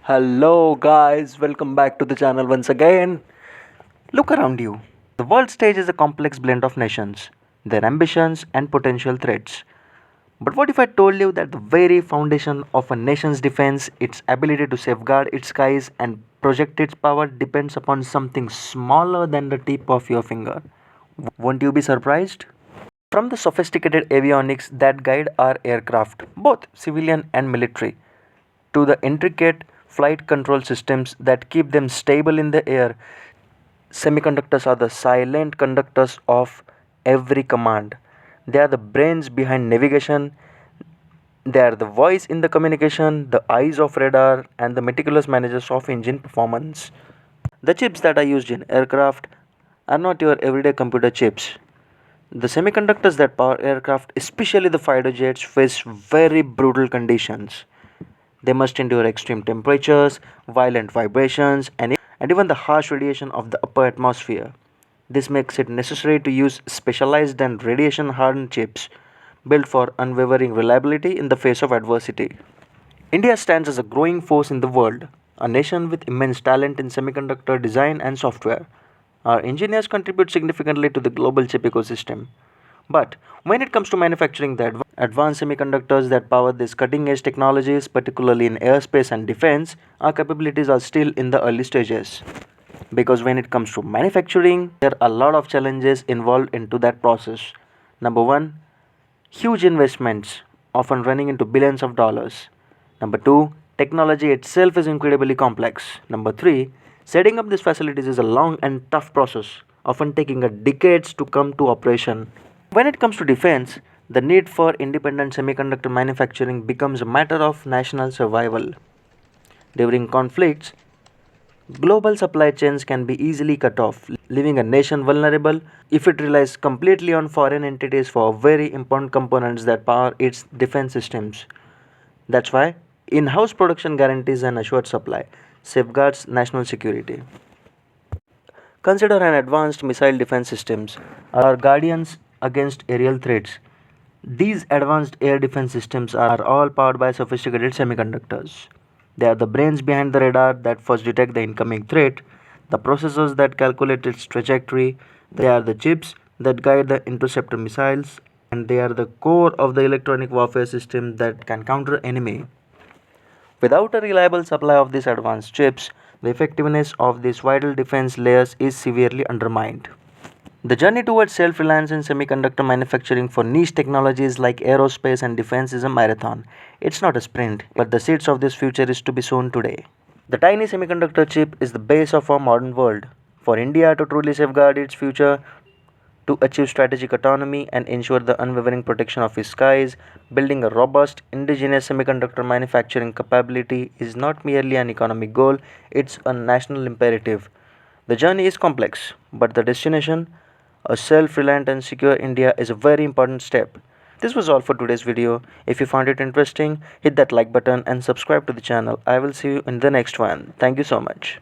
Hello, guys, welcome back to the channel once again. Look around you. The world stage is a complex blend of nations, their ambitions, and potential threats. But what if I told you that the very foundation of a nation's defense, its ability to safeguard its skies and project its power, depends upon something smaller than the tip of your finger? Won't you be surprised? From the sophisticated avionics that guide our aircraft, both civilian and military, to the intricate flight control systems that keep them stable in the air, semiconductors are the silent conductors of every command. They are the brains behind navigation, they are the voice in the communication, the eyes of radar, and the meticulous managers of engine performance. The chips that are used in aircraft are not your everyday computer chips. The semiconductors that power aircraft, especially the fighter jets, face very brutal conditions. They must endure extreme temperatures, violent vibrations, and even the harsh radiation of the upper atmosphere. This makes it necessary to use specialized and radiation hardened chips built for unwavering reliability in the face of adversity. India stands as a growing force in the world, a nation with immense talent in semiconductor design and software. Our engineers contribute significantly to the global chip ecosystem. But when it comes to manufacturing the advanced semiconductors that power these cutting edge technologies, particularly in aerospace and defense, our capabilities are still in the early stages. Because when it comes to manufacturing, there are a lot of challenges involved into that process. Number one, huge investments, often running into billions of dollars. Number two, technology itself is incredibly complex. Number three, setting up these facilities is a long and tough process, often taking a decades to come to operation. When it comes to defense, the need for independent semiconductor manufacturing becomes a matter of national survival. During conflicts, global supply chains can be easily cut off, leaving a nation vulnerable if it relies completely on foreign entities for very important components that power its defense systems. That's why in house production guarantees an assured supply, safeguards national security. Consider an advanced missile defense systems are guardians against aerial threats. These advanced air defense systems are all powered by sophisticated semiconductors. They are the brains behind the radar that first detect the incoming threat, the processors that calculate its trajectory, they are the chips that guide the interceptor missiles, and they are the core of the electronic warfare system that can counter enemy. Without a reliable supply of these advanced chips, the effectiveness of these vital defense layers is severely undermined. The journey towards self reliance in semiconductor manufacturing for niche technologies like aerospace and defense is a marathon. It's not a sprint, but the seeds of this future is to be sown today. The tiny semiconductor chip is the base of our modern world. For India to truly safeguard its future, to achieve strategic autonomy and ensure the unwavering protection of its skies, building a robust indigenous semiconductor manufacturing capability is not merely an economic goal, it's a national imperative. The journey is complex, but the destination, a self reliant and secure India, is a very important step. This was all for today's video. If you found it interesting, hit that like button and subscribe to the channel. I will see you in the next one. Thank you so much.